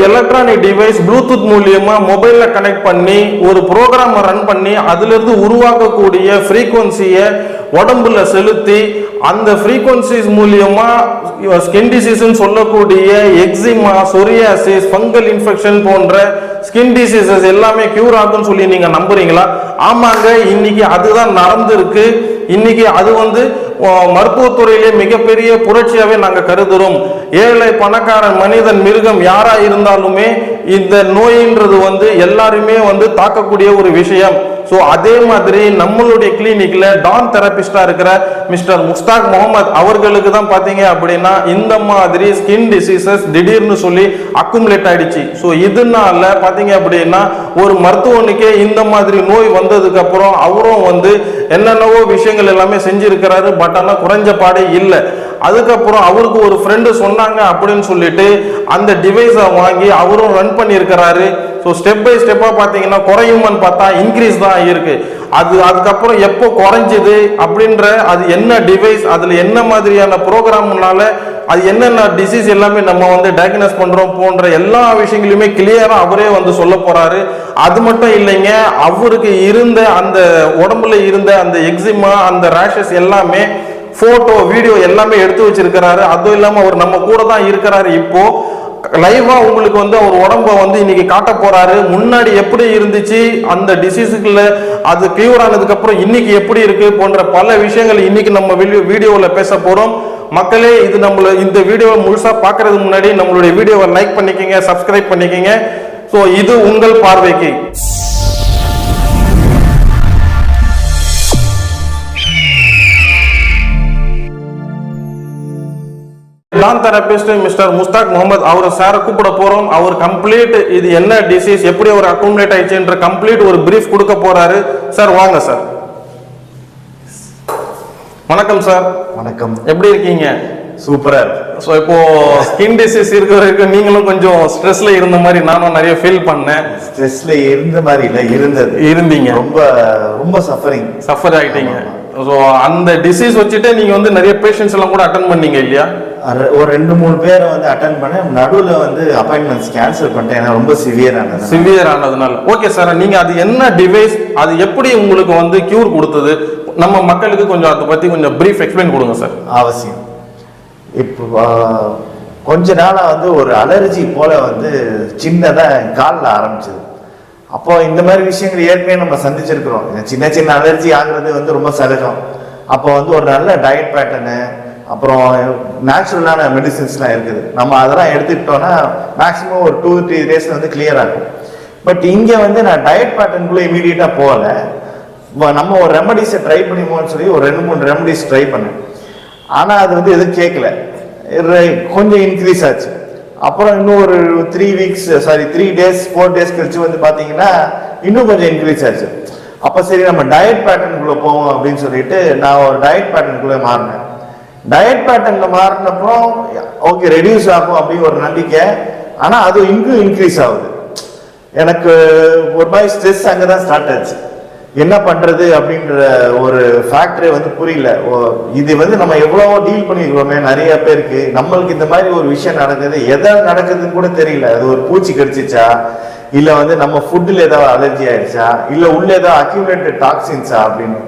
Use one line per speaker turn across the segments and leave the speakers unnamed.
Electronic device Bluetooth மூலியமா மொபைல்ல connect பண்ணி ஒரு ப்ரோக்ராம் ரன் பண்ணி அதிலிருந்து உருவாக்கக்கூடிய ஃப்ரீக்வன்சியை உடம்புல செலுத்தி அந்த ஃப்ரீக்வன்சிஸ் மூலியமா ஸ்கின் டிசீஸ் சொல்லக்கூடிய எக்ஸிமா, சொரியாசிஸ், ஃபங்கல் இன்ஃபெக்ஷன் போன்ற ஸ்கின் டிசீசஸ் எல்லாமே கியூர் ஆகும்னு சொல்லி நீங்க நம்புறீங்களா? ஆமாங்க, இன்னைக்கு அதுதான் நடந்திருக்கு. இன்னைக்கு அது மருத்துவத்துறையிலே மிகப்பெரிய புரட்சியாவே நாங்க கருதுறோம். ஏழை, பணக்காரன், மனிதன், மிருகம் யாரா இருந்தாலுமே இந்த நோயின்றது எல்லாருமே தாக்கக்கூடிய ஒரு விஷயம். ஸோ அதே மாதிரி நம்மளுடைய கிளினிக்ல டான் தெரபிஸ்டா இருக்கிற மிஸ்டர் முஸ்தாக் முகமது அவர்களுக்கு தான் பாத்தீங்க அப்படின்னா இந்த மாதிரி ஸ்கின் டிசீசஸ் திடீர்னு சொல்லி அக்குமுலேட் ஆயிடுச்சு. ஸோ இதனால பாத்தீங்க அப்படின்னா ஒரு மருத்துவனுக்கே இந்த மாதிரி நோய் வந்ததுக்கு அப்புறம் அவரும் என்னென்னவோ விஷயங்கள் எல்லாமே செஞ்சிருக்கிறாரு. பட் ஆனால் குறைஞ்ச பாடே இல்லை. அதுக்கப்புறம் அவருக்கு ஒரு ஃப்ரெண்டு சொன்னாங்க அப்படின்னு சொல்லிட்டு அந்த டிவைஸை வாங்கி அவரும் ரன் பண்ணியிருக்கிறாரு. ஸோ ஸ்டெப் பை ஸ்டெப்பாக பார்த்தீங்கன்னா குறையுமான்னு பார்த்தா இன்க்ரீஸ் தான் ஆகியிருக்கு. அதுக்கப்புறம் எப்போ குறைஞ்சிது அப்படின்ற அது என்ன டிவைஸ், அதில் என்ன மாதிரியான ப்ரோக்ராம்னால அது என்னென்ன டிசீஸ் எல்லாமே நம்ம டயக்னோஸ் பண்ணுறோம் போன்ற எல்லா விஷயங்களையுமே கிளியராக அவரே சொல்ல போகிறாரு. அது மட்டும் இல்லைங்க, அவருக்கு இருந்த அந்த உடம்புல இருந்த அந்த எக்ஸிமா, அந்த ரேஷஸ் எல்லாமே போட்டோ, வீடியோ எல்லாமே எடுத்து வச்சிருக்கிறாரு. அதுவும் இல்லாம அவர் நம்ம கூட தான் இருக்கிறாரு. இப்போ லைவா உங்களுக்கு அவர் உடம்ப இன்னைக்கு காட்ட போறாரு. முன்னாடி எப்படி இருந்துச்சு, அந்த டிசீஸுக்குள்ள அது கியூர் ஆனதுக்கு அப்புறம் இன்னைக்கு எப்படி இருக்கு போன்ற பல விஷயங்கள் இன்னைக்கு நம்ம வீடியோல பேச போறோம். மக்களே, இது இந்த வீடியோவை முழுசா பாக்குறதுக்கு முன்னாடி நம்மளுடைய வீடியோவை லைக் பண்ணிக்கங்க, சப்ஸ்கிரைப் பண்ணிக்கங்க. ஸோ இது உங்கள் பார்வைக்கு. டான் தெரபிஸ்ட் மிஸ்டர் முஸ்தாக் முகமது அவர் சாரை கூப்பிட போறோம். அவர் கம்ப்ளீட் இது என்ன டிசீஸ், எப்படி ஒரு அக்குமுலேட் ஆயிடுச்சுன்ற கம்ப்ளீட் ஒரு பிரீஃப் கொடுக்க போறாரு. சார் வாங்க சார். வணக்கம் சார்.
வணக்கம்.
எப்படி இருக்கீங்க?
சூப்பரா.
ஸோ இப்போ ஸ்கின் டிசீஸ் இருக்கிற நீங்களும் கொஞ்சம் ஸ்ட்ரெஸ்ல இருந்த மாதிரி நானும் நிறைய ஃபீல் பண்ணேன்.
ஸ்ட்ரெஸ்ல இருந்த மாதிரி இல்ல, இருந்தீங்க. ரொம்ப ரொம்ப சஃபர்
ஆயிட்டீங்க. ஸோ அந்த டிசீஸ் வச்சுட்டு நீங்க நிறைய பேஷண்ட்ஸ் எல்லாம் கூட அட்டன் பண்ணீங்க இல்லையா?
ஒரு 2-3 பேரை அட்டன் பண்ணேன். நடுவில் அப்பாயின்மெண்ட்ஸ் கேன்சல் பண்ணிட்டேன். ரொம்ப சிவியர் ஆனதுனால. ஓகே சார், நீங்க அது என்ன டிவைஸ், அது எப்படி உங்களுக்கு கியூர் கொடுத்தது, நம்ம மக்களுக்கு கொஞ்சம் அதை பத்தி கொஞ்சம் பிரீஃப் எக்ஸ்பிளைன் கொடுங்க சார். அவசியம். இப்போ கொஞ்ச நாளா ஒரு அலர்ஜி போல சின்னதா காலில் ஆரம்பிச்சது. அப்போ இந்த மாதிரி விஷயங்கள் ஏற்கனவே நம்ம சந்திச்சிருக்கிறோம். சின்ன சின்ன அலர்ஜி ஆகுறது ரொம்ப சகஜம். அப்போ ஒரு நல்ல டயட் பேட்டர்னு, அப்புறம் நேச்சுரலான மெடிசின்ஸ்லாம் இருக்குது. நம்ம அதெல்லாம் எடுத்துக்கிட்டோம்னா மேக்ஸிமம் ஒரு 2-3 டேஸ்ல கிளியர் ஆகும். பட் இங்கே நான் டயட் பேட்டர்னுக்குள்ள இமீடியட்டா போகல. நம்ம ஒரு ரெமடிஸை ட்ரை பண்ணிப்போம்னு சொல்லி ஒரு 2-3 ரெமடிஸ் ட்ரை பண்ணேன். ஆனால் அது எதுவும் கேட்கல. கொஞ்சம் இன்க்ரீஸ் ஆச்சு. அப்புறம் இன்னும் ஒரு 3 டேஸ் 4 டேஸ் கழிச்சு பார்த்தீங்கன்னா இன்னும் கொஞ்சம் இன்க்ரீஸ் ஆச்சு. அப்போ சரி, நம்ம டயட் பேட்டர்னுக்குள்ள போவோம் அப்படின்னு சொல்லிட்டு நான் ஒரு டயட் பேட்டர்னுக்குள்ள மாறினேன். டயட் பேட்டர்ன்ல மாறினப்போ ஓகே ரெடியூஸ் ஆகும் அப்படின்னு ஒரு நம்பிக்கை. ஆனால் அது இன்னும் இன்க்ரீஸ் ஆகுது. எனக்கு ஒரு மாதிரி ஸ்ட்ரெஸ் அங்கதான் ஸ்டார்ட் ஆச்சு. என்ன பண்றது அப்படின்ற ஒரு ஃபேக்டரே புரியல. இது நம்ம எவ்வளவோ டீல் பண்ணிருக்கோமே நிறைய பேருக்கு. நம்மளுக்கு இந்த மாதிரி ஒரு விஷயம் நடக்குது, எதை நடக்குதுன்னு கூட தெரியல. அது ஒரு பூச்சி கடிச்சிச்சா, இல்ல நம்ம ஃபுட்ல ஏதாவது அலர்ஜி ஆயிடுச்சா, இல்ல உள்ள ஏதாவது அக்யூமுலேட்டட் டாக்ஸின்ஸா அப்படின்னு.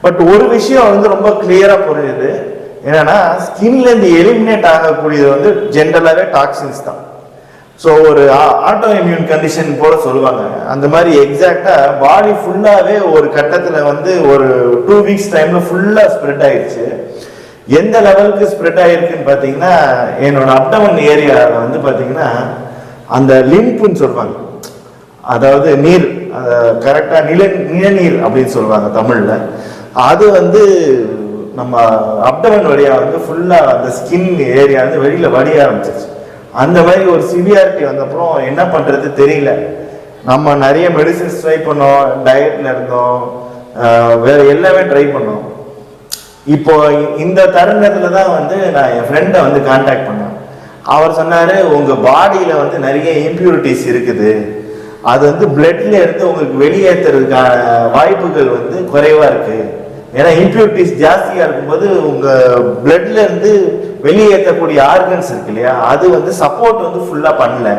பட் ஒரு விஷயம் ரொம்ப கிளியரா புரியுது. என்னன்னா ஸ்கின்ல இருந்து எலிமினேட் ஆகக்கூடியது ஜென்ரலாவே டாக்ஸின்ஸ் தான். ஸோ ஒரு ஆட்டோ இம்யூன் கண்டிஷன் போல சொல்லுவாங்க. அந்த மாதிரி எக்ஸாக்டா பாடி ஃபுல்லாவே ஒரு கட்டத்துல ஒரு 2 வீக்ஸ் டைம்ல ஃபுல்லா ஸ்ப்ரெட் ஆயிடுச்சு. எந்த லெவலுக்கு ஸ்ப்ரெட் ஆயிருக்குன்னு பாத்தீங்கன்னா, என்னோட அப்டமன் ஏரியாவில் பாத்தீங்கன்னா அந்த லிம்ப்னு சொல்லுவாங்க, அதாவது நீர், கரெக்டா நிலநீர் அப்படின்னு சொல்லுவாங்க தமிழ்ல. அது நம்ம அப்டமன் வழியா ஃபுல்லா அந்த ஸ்கின் ஏரியா வெளியில வடிய ஆரம்பிச்சிருச்சு. அந்த மாதிரி ஒரு சிவியாரிட்டி வந்தப்புறம் என்ன பண்றது தெரியல. நம்ம நிறைய மெடிசின்ஸ் ட்ரை பண்ணோம், டயட்ல இருந்தோம், வேற எல்லாமே ட்ரை பண்ணோம். இப்போ இந்த தருணத்துல தான் நான் என் ஃப்ரெண்டை கான்டாக்ட் பண்ணேன். அவர் சொன்னாரு, உங்க பாடியில நிறைய இம்பியூரிட்டிஸ் இருக்குது, அது பிளட்ல இருந்து உங்களுக்கு வெளியேற்றுறதுக்கான வாய்ப்புகள் குறைவா இருக்கு. ஏன்னா இம்பியூரிட்டிஸ் ஜாஸ்தியா இருக்கும்போது உங்க பிளட்ல இருந்து வெளியேற்றக்கூடிய ஆர்கன்ஸ் இருக்கு இல்லையா, அது சப்போர்ட் ஃபுல்லா பண்ணல.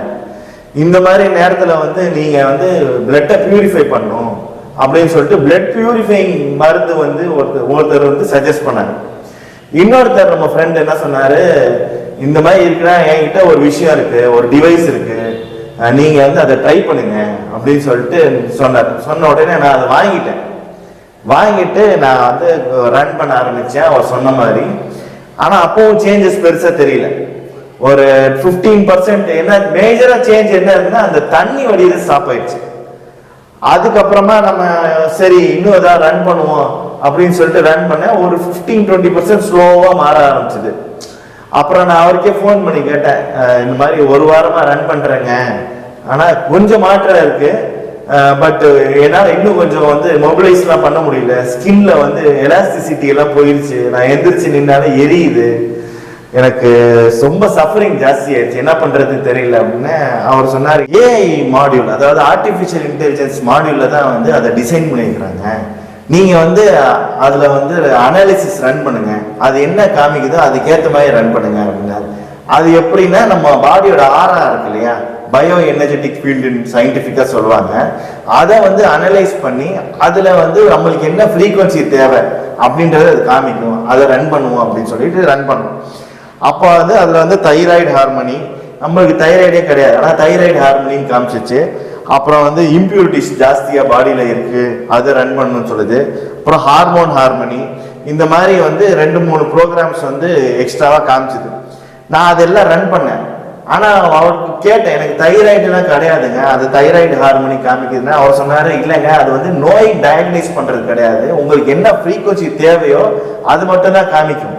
இந்த மாதிரி நேரத்துல வந்து நீங்க வந்து பிளட்டை பியூரிஃபை பண்ணணும் அப்படின்னு சொல்லிட்டு பிளட் பியூரிஃபைங் மருந்து வந்து ஒருத்தர் வந்து சஜஸ்ட் பண்ணாரு. இன்னொருத்தர் நம்ம ஃப்ரெண்ட் என்ன சொன்னாரு, இந்த மாதிரி இருக்கிற என்கிட்ட ஒரு விஷயம் இருக்கு, ஒரு டிவைஸ் இருக்கு, நீங்க வந்து அதை ட்ரை பண்ணுங்க அப்படின்னு சொல்லிட்டு சொன்னார். சொன்ன உடனே நான் அதை வாங்கிட்டு நான் வந்து ரன் பண்ண ஆரம்பிச்சேன் அவர் சொன்ன மாதிரி. ஆனா அப்பவும் சேஞ்சஸ் பெருசா தெரியல. ஒரு 15% என்ன மேஜரா சேஞ்ச் என்ன இருக்குன்னா, அந்த தண்ணி வடிது ஸ்டாப் ஆயிடுச்சு. அதுக்கப்புறமா நம்ம சரி இன்னும் ஏதாவது ரன் பண்ணுவோம் அப்படின்னு சொல்லிட்டு ரன் பண்ண ஒரு 15-20% ஸ்லோவா மாற ஆரம்பிச்சது. அப்புறம் நான் அவருக்கே ஃபோன் பண்ணி கேட்டேன், இந்த மாதிரி ஒரு வாரமா ரன் பண்றேங்க, ஆனா கொஞ்சம் மாற்றம் இருக்கு, பட் என்னால இன்னும் கொஞ்சம் வந்து மொபிலைஸ்லாம் பண்ண முடியல, ஸ்கின்ல வந்து எலாஸ்டிசிட்டி எல்லாம் போயிருச்சு, நான் எந்திரிச்சு நின்னாலே எரியுது, எனக்கு ரொம்ப சஃபரிங் ஜாஸ்தி ஆயிடுச்சு, என்ன பண்றது தெரியல அப்படின்னு அவர் சொன்னார். ஏஐ மாடியூல், அதாவது ஆர்டிஃபிஷியல் இன்டெலிஜென்ஸ் மாடியூல்ல தான் வந்து அதை டிசைன் பண்ணியிருக்கிறாங்க, நீங்க வந்து அதுல வந்து அனாலிசிஸ் ரன் பண்ணுங்க, அது என்ன காமிக்குதோ அதுக்கேற்ற மாதிரி ரன் பண்ணுங்க அப்படின்னாரு. அது எப்படின்னா நம்ம பாடியோட ஆரா இருக்கு இல்லையா, பயோ எனர்ஜெட்டிக் ஃபீல்டுன்னு சயின்டிஃபிக்கா சொல்லுவாங்க, அதை வந்து அனலைஸ் பண்ணி அதுல வந்து நம்மளுக்கு என்ன ஃப்ரீக்வன்சி தேவை அப்படின்றத அது காமிக்கும், அதை ரன் பண்ணுவோம் அப்படின்னு சொல்லிட்டு ரன் பண்ணுவோம். அப்போ வந்து அதுல வந்து தைராய்டு ஹார்மோனி, நம்மளுக்கு தைராய்டே கிடையாது ஆனா தைராய்டு ஹார்மோனின்னு காமிச்சிச்சு. அப்புறம் வந்து இம்பியூரிட்டிஸ் ஜாஸ்தியா பாடியில இருக்கு, அதை ரன் பண்ணணும்னு சொல்லுது. அப்புறம் ஹார்மோனி, இந்த மாதிரி வந்து 2-3 ப்ரோக்ராம்ஸ் வந்து எக்ஸ்ட்ராவா காமிச்சுது. நான் அதெல்லாம் ரன் பண்ணேன். ஆனா அவருக்கு கேட்டேன், எனக்கு தைராய்டுலாம் கிடையாதுங்க, அது தைராய்டு ஹார்மோனி காமிக்குதுன்னா அவர் சொன்னாரு, இல்லைங்க அது வந்து நோய் டயக்னைஸ் பண்றது கிடையாது, உங்களுக்கு என்ன ஃப்ரீக்வன்சி தேவையோ அது மட்டும் தான் காமிக்கும்.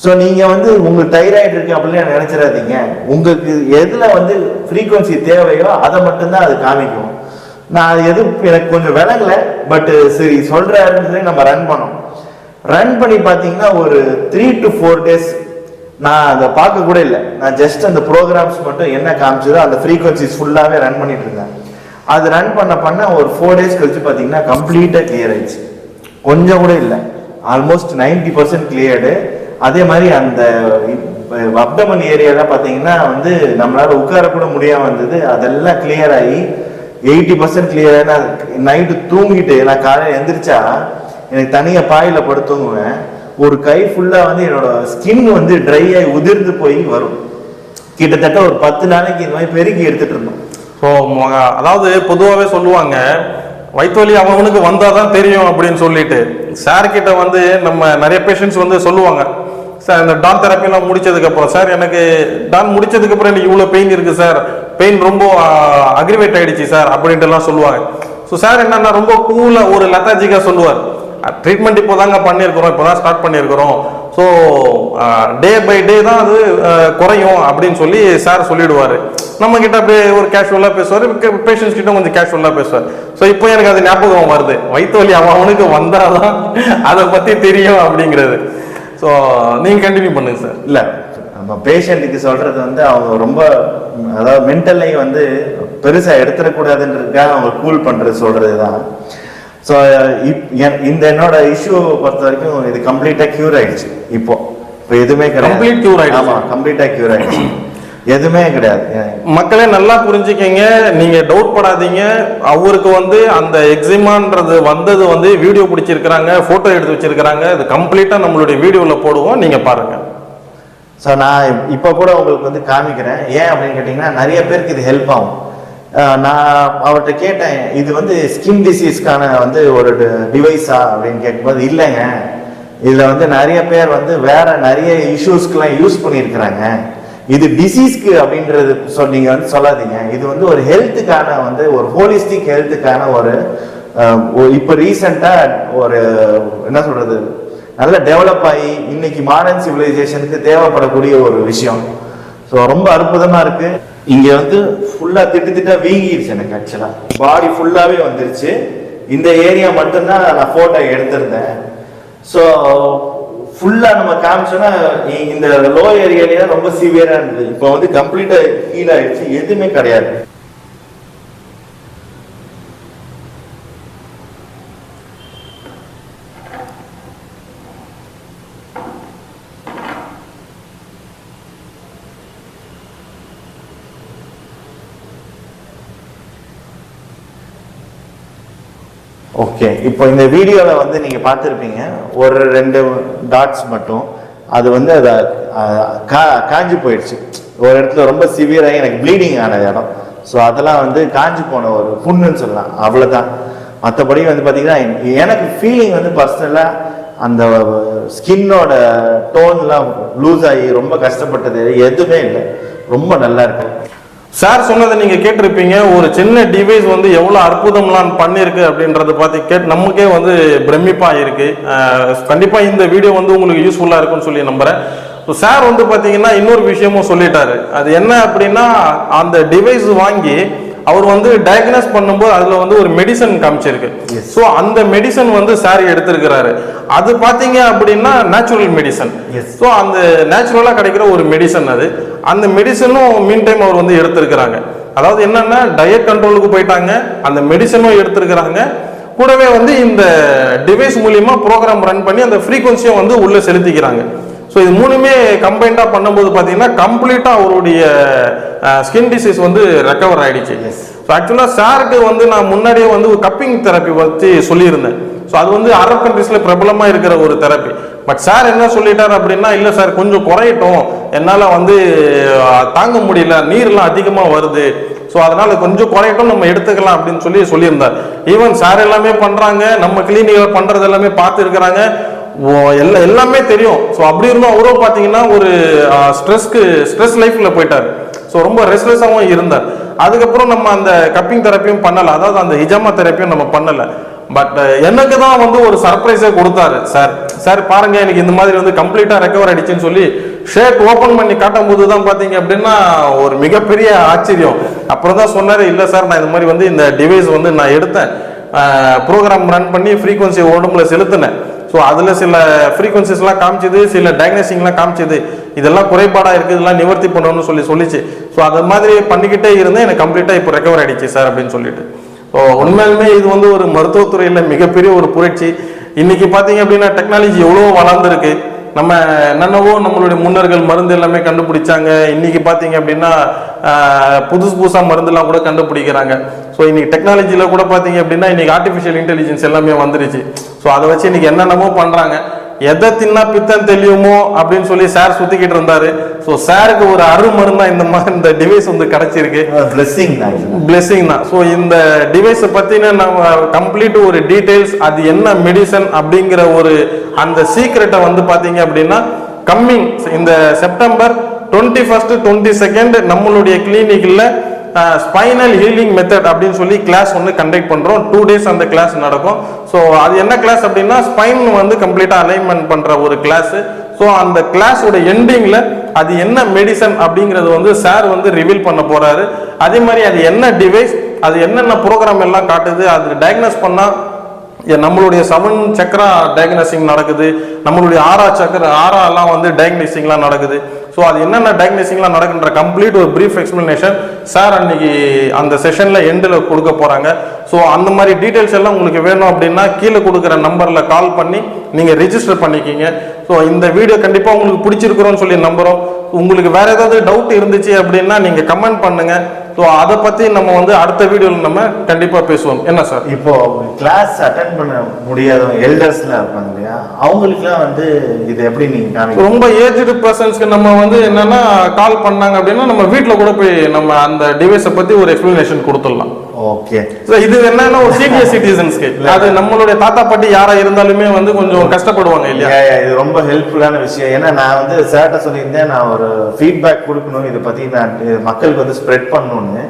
ஸோ நீங்க வந்து உங்களுக்கு தைராய்டு இருக்கு அப்படின்னு நினைச்சிடாதீங்க, உங்களுக்கு எதுல வந்து ஃப்ரீக்வன்சி தேவையோ அதை மட்டும்தான் அது காமிக்கும். நான் எனக்கு கொஞ்சம் விளங்கல, பட் சரி சொல்றாருன்னு சொல்லி நம்ம ரன் பண்ணோம். ரன் பண்ணி பார்த்தீங்கன்னா ஒரு 3 to 4 days நான் அதை பார்க்க கூட இல்லை, நான் ஜஸ்ட் அந்த ப்ரோக்ராம்ஸ் மட்டும் என்ன காமிச்சதோ அந்த ஃப்ரீக்வன்சிஸ் ஃபுல்லாகவே ரன் பண்ணிட்டு இருந்தேன். அது ரன் பண்ண ஒரு 4 days கழிச்சு பார்த்தீங்கன்னா கம்ப்ளீட்டாக கிளியர் ஆயிடுச்சு, கொஞ்சம் கூட இல்லை, ஆல்மோஸ்ட் 90% கிளியர்டு. அதே மாதிரி அந்த அப்டமன் ஏரியாலாம் பார்த்தீங்கன்னா வந்து நம்மளால உட்கார கூட முடியாம வந்தது, அதெல்லாம் கிளியர் ஆகி 80% கிளியர் ஆகி நான் நைட்டு தூங்கிட்டு நான் காலையில் எந்திரிச்சா எனக்கு தனியாக பாயில படுத்துங்குவேன், ஒரு கை ஃபுல்லா வந்து என்னோட ஸ்கின் வந்து ட்ரை ஆகி உதிர்ந்து போய் வரும். கிட்டத்தட்ட ஒரு 10 நாளைக்கு இந்த மாதிரி பெருக்கி எடுத்துட்டு இருந்தோம்.
ஸோ அதாவது பொதுவாகவே சொல்லுவாங்க, வயிற்று வலி அவனுக்கு வந்தாதான் தெரியும் அப்படின்னு சொல்லிட்டு. சார் கிட்ட வந்து நம்ம நிறைய பேஷண்ட்ஸ் வந்து சொல்லுவாங்க, சார் இந்த டான் தெரப்பிலாம் முடிச்சதுக்கு அப்புறம், சார் எனக்கு டான் முடிச்சதுக்கு அப்புறம் எனக்கு இவ்வளோ பெயின் இருக்கு சார், பெயின் ரொம்ப அக்ரிவேட் ஆயிடுச்சு சார் அப்படின்ட்டு எல்லாம் சொல்லுவாங்க. ஸோ சார் என்னன்னா ரொம்ப கூலா ஒரு லெத்தாஜிக்கா சொல்லுவார், ட்ரீட்மெண்ட் இப்போ தாங்க பண்ணியிருக்கிறோம், இப்போ தான் ஸ்டார்ட் பண்ணியிருக்கிறோம், ஸோ டே பை டே தான் அது குறையும் அப்படின்னு சொல்லி சார் சொல்லிடுவார். நம்ம கிட்ட அப்படியே ஒரு கேஷுவலாக பேசுவார், பேஷண்ட்ஸ் கிட்ட கொஞ்சம் கேஷுவலாக பேசுவார். ஸோ இப்போ எனக்கு அது ஞாபகம் வருது, வயிற்று வலி அவனுக்கு வந்தாதான் அதை பற்றி தெரியும் அப்படிங்கிறது. ஸோ நீங்கள் கண்டினியூ பண்ணுங்க சார்.
இல்லை நம்ம பேஷண்ட்டுக்கு சொல்றது வந்து அவங்க ரொம்ப, அதாவது மென்டலை வந்து பெருசாக எடுத்துடக்கூடாதுன்றதுக்காக அவங்க கூல் பண்ணுறது சொல்றது தான். ஸோ இந்த என்னோட இஷ்யூ பொறுத்த வரைக்கும் இது கம்ப்ளீட்டாக க்யூர் ஆயிடுச்சு. இப்போ எதுவுமே கிடையாது,
கம்ப்ளீட் க்யூர் ஆயிடுச்சு.
ஆமாம், கம்ப்ளீட்டாக க்யூர் ஆயிடுச்சு, எதுவுமே கிடையாது.
மக்களே நல்லா புரிஞ்சுக்கங்க, நீங்க டவுட் படாதீங்க. அவருக்கு வந்து அந்த எக்ஸிமான்றது வந்தது வந்து வீடியோ பிடிச்சிருக்கிறாங்க, போட்டோ எடுத்து வச்சிருக்கிறாங்க, இது கம்ப்ளீட்டா நம்மளுடைய வீடியோல போடுவோம், நீங்க பாருங்க.
ஸோ நான் இப்போ கூட உங்களுக்கு வந்து காமிக்கிறேன். ஏன் அப்படின்னு கேட்டிங்கன்னா நிறைய பேருக்கு இது ஹெல்ப் ஆகும். நான் அவர்கிட்ட கேட்டேன், இது வந்து ஸ்கின் டிசீஸ்க்கான வந்து ஒரு டிவைஸா அப்படின்னு கேட்கும்போது, இல்லைங்க இதுல வந்து நிறைய பேர் வந்து வேற நிறைய இஷ்யூஸ்க்குலாம் யூஸ் பண்ணியிருக்கிறாங்க, இது டிசீஸ்க்கு அப்படின்றது நீங்க வந்து சொல்லாதீங்க, இது வந்து ஒரு ஹெல்த்துக்கான வந்து ஒரு ஹோலிஸ்டிக் ஹெல்த்துக்கான ஒரு இப்போ ரீசெண்டா ஒரு என்ன சொல்றது நல்ல டெவலப் ஆகி இன்னைக்கு மாடர்ன் சிவிலைசேஷனுக்கு தேவைப்படக்கூடிய ஒரு விஷயம். ஸோ ரொம்ப அற்புதமா இருக்கு. இங்க வந்து ஃபுல்லா திட்டா வீங்கிடுச்சு, எனக்கு ஆக்சுவலா பாடி ஃபுல்லாவே வந்துருச்சு. இந்த ஏரியா மட்டும்தான் நான் போட்டோ எடுத்திருந்தேன். ஸோ ஃபுல்லா நம்ம காமிச்சோன்னா இந்த லோ ஏரியாலேயே ரொம்ப சிவியரா இருந்தது, இப்போ வந்து கம்ப்ளீட்டா ஹீல் ஆயிடுச்சு, எதுவுமே கிடையாது. ஓகே, இப்போ இந்த வீடியோவில் வந்து நீங்கள் பார்த்துருப்பீங்க ஒரு 2 டாட்ஸ் மட்டும் அது வந்து அதை காஞ்சி போயிடுச்சு. ஒரு இடத்துல ரொம்ப சிவியராகி எனக்கு ப்ளீடிங் ஆன இடம். ஸோ அதெல்லாம் வந்து காஞ்சி போன ஒரு புண்ணுன்னு சொல்லலாம், அவ்வளோதான். மற்றபடி வந்து பார்த்தீங்கன்னா எனக்கு ஃபீலிங் வந்து பர்சனலாக அந்த ஸ்கின்னோட டோன்லாம் லூஸ் ஆகி ரொம்ப கஷ்டப்பட்டது எதுவுமே இல்லை, ரொம்ப நல்லா இருக்கு.
சார் சொன்னதை நீங்க கேட்டிருப்பீங்க, ஒரு சின்ன டிவைஸ் வந்து எவ்வளவு அற்புதம்லாம் பண்ணிருக்கு அப்படின்றத பார்த்து நமக்கே வந்து பிரமிப்பா இருக்கு. கண்டிப்பா இந்த வீடியோ வந்து உங்களுக்கு யூஸ்ஃபுல்லா இருக்கும்னு சொல்லி நம்புறேன். சார் வந்து பாத்தீங்கன்னா இன்னொரு விஷயமும் சொல்லிட்டாரு. அது என்ன அப்படின்னா, அந்த டிவைஸ் வாங்கி அவர் வந்து டயக்னோஸ் பண்ணும்போது அதுல வந்து ஒரு மெடிசன் காமிச்சிருக்கு. ஸோ அந்த மெடிசன் வந்து சார் எடுத்திருக்கிறாரு. அது பாத்தீங்க அப்படின்னா நேச்சுரல் மெடிசன். ஸோ அந்த நேச்சுரலா கிடைக்கிற ஒரு மெடிசன் அது. அந்த மெடிசனும் மீன் டைம் அவர் வந்து எடுத்திருக்கிறாங்க. அதாவது என்னன்னா டயட் கண்ட்ரோலுக்கு போயிட்டாங்க, அந்த மெடிசனும் எடுத்திருக்கிறாங்க, கூடவே வந்து இந்த டிவைஸ் மூலியமா ப்ரோக்ராம் ரன் பண்ணி அந்த ஃப்ரீக்வன்சியும் வந்து உள்ள செலுத்திக்கிறாங்க. ஸோ இது மூணுமே கம்பைண்டா பண்ணும்போது பார்த்தீங்கன்னா கம்ப்ளீட்டா அவருடைய ஸ்கின் டிசீஸ் வந்து ரெக்கவர் ஆயிடுச்சு. ஸோ ஆக்சுவலா சாருக்கு வந்து நான் முன்னாடியே வந்து ஒரு கப்பிங் தெரப்பி பற்றி சொல்லியிருந்தேன். ஸோ அது வந்து அரபு கண்ட்ரீஸ்ல பிரபலமா இருக்கிற ஒரு தெரப்பி. பட் சார் என்ன சொல்லிட்டார் அப்படின்னா, இல்லை சார் கொஞ்சம் குறையட்டும், என்னால் வந்து தாங்க முடியல, நீர்லாம் அதிகமாக வருது, ஸோ அதனால கொஞ்சம் குறையட்டும், நம்ம எடுத்துக்கலாம் அப்படின்னு சொல்லியிருந்தார். ஈவன் சார் எல்லாமே பண்றாங்க, நம்ம கிளினிக்கில் பண்றது எல்லாமே பார்த்து இருக்கிறாங்க, எல்லாமே தெரியும். ஸோ அப்படி இருந்தும் அவரும் பார்த்தீங்கன்னா ஒரு ஸ்ட்ரெஸ் லைஃப்ல போயிட்டார். ஸோ ரொம்ப ரெஸ்ட்லெஸ்ஸாகவும் இருந்தார். அதுக்கப்புறம் நம்ம அந்த கப்பிங் தெரப்பியும் பண்ணலை, அதாவது அந்த ஹிஜாமா தெரப்பியும் நம்ம பண்ணலை. பட் எனக்கு தான் வந்து ஒரு சர்ப்ரைஸே கொடுத்தாரு சார் பாருங்க எனக்கு இந்த மாதிரி வந்து கம்ப்ளீட்டா ரெக்கவர் ஆயிடுச்சுன்னு சொல்லி ஷேக் ஓபன் பண்ணி காட்டும் போது தான் பாத்தீங்க அப்படின்னா ஒரு மிகப்பெரிய ஆச்சரியம். அப்புறம் தான் சொன்னாரு, இல்லை சார் நான் இந்த மாதிரி வந்து இந்த டிவைஸ் வந்து நான் எடுத்தேன், ப்ரோக்ராம் ரன் பண்ணி ஃப்ரீக்வன்சி உடம்புல செலுத்தினேன். ஸோ அதில் சில ஃப்ரீக்வன்சிஸ்லாம் காமிச்சிது, சில டயக்னோசிங்லாம் காமிச்சிது, இதெல்லாம் குறைபாடாக இருக்குது, இதெல்லாம் நிவர்த்தி பண்ணணும்னு சொல்லிச்சு. ஸோ அது மாதிரி பண்ணிக்கிட்டே இருந்தேன், எனக்கு கம்ப்ளீட்டாக இப்போ ரெக்கவர் ஆயிடுச்சு சார் அப்படின்னு சொல்லிட்டு. ஸோ உண்மையாலுமே இது வந்து ஒரு மருத்துவத்துறையில் மிகப்பெரிய ஒரு புரட்சி. இன்னைக்கு பார்த்தீங்க அப்படின்னா டெக்னாலஜி எவ்வளோ வளர்ந்துருக்கு. நம்ம என்னென்னவோ நம்மளுடைய முன்னோர்கள் மருந்து எல்லாமே கண்டுபிடிச்சாங்க, இன்னைக்கு பார்த்தீங்க அப்படின்னா புதுசாக மருந்துலாம் கூட கண்டுபிடிக்கிறாங்க. ஸோ இன்னைக்கு டெக்னாலஜியில் கூட பார்த்தீங்க அப்படின்னா இன்னைக்கு ஆர்டிஃபிஷியல் இன்டெலிஜென்ஸ் எல்லாமே வந்துருச்சு. ஸோ அதை வச்சு இன்னைக்கு என்னென்னமோ பண்ணுறாங்க. எதை தின்னா பித்தம் தெளியுமோ அப்படின்னு சொல்லி சார் சுத்திக்கிட்டு இருந்தாரு. ஸோ சாருக்கு ஒரு அருமருந்தா இந்த டிவைஸ் வந்து கிடைச்சிருக்கு, பிளெஸிங் தான். ஸோ இந்த டிவைஸை பத்தின நம்ம கம்ப்ளீட் ஒரு டீடைல்ஸ், அது என்ன மெடிசன் அப்படிங்கிற ஒரு அந்த சீக்ரெட்டை வந்து பாத்தீங்க அப்படின்னா கம்மிங் இந்த செப்டம்பர் 21, 22 நம்மளுடைய கிளினிக்ல ஸ்பைனல் ஹீலிங் மெத்தட் அப்படின்னு சொல்லி கிளாஸ் ஒன்று கண்டக்ட் பண்றோம். 2 days அந்த கிளாஸ் நடக்கும். ஸோ அது என்ன கிளாஸ் அப்படின்னா ஸ்பைன் வந்து கம்ப்ளீட்டா அலைன்மெண்ட் பண்ற ஒரு கிளாஸ். ஸோ அந்த கிளாஸோட எண்டிங்ல அது என்ன மெடிசன் அப்படிங்கிறது வந்து சார் வந்து ரிவீல் பண்ண போறாரு. அதே மாதிரி அது என்ன டிவைஸ், அது என்னென்ன ப்ரோக்ராம் எல்லாம் காட்டுது, அது டயக்னோஸ் பண்ணா நம்மளுடைய 7 சக்கரா டயக்னோசிங் நடக்குது, நம்மளுடைய 6 எல்லாம் வந்து டயக்னோசிங்லாம் நடக்குது. ஸோ அது என்னென்ன டயக்னோசிங்லாம் நடக்குன்ற கம்ப்ளீட் ஒரு பிரீஃப் எக்ஸ்பிளனேஷன் சார் அன்னைக்கு அந்த செஷன்ல எண்டில் கொடுக்க போறாங்க. ஸோ அந்த மாதிரி டீட்டெயில்ஸ் எல்லாம் உங்களுக்கு வேணும் அப்படின்னா கீழே கொடுக்குற நம்பர்ல கால் பண்ணி நீங்க ரெஜிஸ்டர் பண்ணிக்கிங்க. ஸோ இந்த வீடியோ கண்டிப்பா உங்களுக்கு பிடிச்சிருக்கிறோன்னு சொல்லி நம்புறோம். உங்களுக்கு வேற ஏதாவது டவுட் இருந்துச்சு அப்படின்னா நீங்க கமெண்ட் பண்ணுங்க. ஸோ அதை பத்தி நம்ம வந்து அடுத்த வீடியோவில் நம்ம கண்டிப்பா பேசுவோம். என்ன சார்,
இப்போ கிளாஸ் அட்டென்ட் பண்ண முடியாதவங்க எல்டர்ஸ்லாம் இருப்பாங்க இல்லையா, அவங்களுக்குலாம் வந்து இது எப்படி நீங்க
ரொம்ப ஏஜ்டு பர்சன்ஸ்க்கு நம்ம வந்து என்னன்னா கால் பண்ணாங்க அப்படின்னா நம்ம வீட்டில் கூட போய் நம்ம அந்த டிவைஸை பத்தி ஒரு எக்ஸ்பிளனேஷன் கொடுத்துடலாம்.
ஓகே,
இது என்னன்னா ஒரு சீனியர் சிட்டிசன்ஸ்க்கு, அது நம்மளுடைய தாத்தா பாட்டி யாரா இருந்தாலுமே வந்து கொஞ்சம் கஷ்டப்படுவாங்க இல்லையா.
இது ரொம்ப ஹெல்ப்ஃபுல்லான விஷயம். ஏன்னா நான் வந்து சார்ட்ட சொல்லியிருந்தேன், நான் ஒரு ஃபீட்பேக் கொடுக்கணும், இதை பத்தி நான் மக்களுக்கு வந்து ஸ்ப்ரெட் பண்ணணும்னு.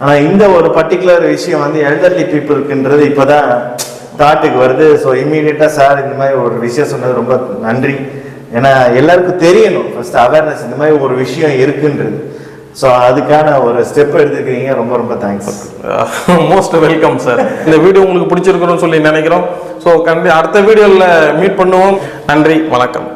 ஆனா இந்த ஒரு பர்டிகுலர் விஷயம் வந்து எல்டர்லி பீப்புளுக்குன்றது இப்போதான் தாட்டுக்கு வருது. ஸோ இம்மீடியட்டா சார் இந்த மாதிரி ஒரு விஷயம் சொன்னது ரொம்ப நன்றி. ஏன்னா எல்லாருக்கும் தெரியணும், ஃபர்ஸ்ட் அவேர்னஸ் இந்த மாதிரி ஒரு விஷயம் இருக்குன்றது. ஸோ அதுக்கான ஒரு ஸ்டெப் எடுத்துக்கிறீங்க, ரொம்ப ரொம்ப தேங்க்ஸ்.
Most welcome sir. இந்த வீடியோ உங்களுக்கு பிடிச்சிருக்கிறோம்னு சொல்லி நினைக்கிறோம். ஸோ அடுத்த வீடியோவில் மீட் பண்ணுவோம். நன்றி, வணக்கம்.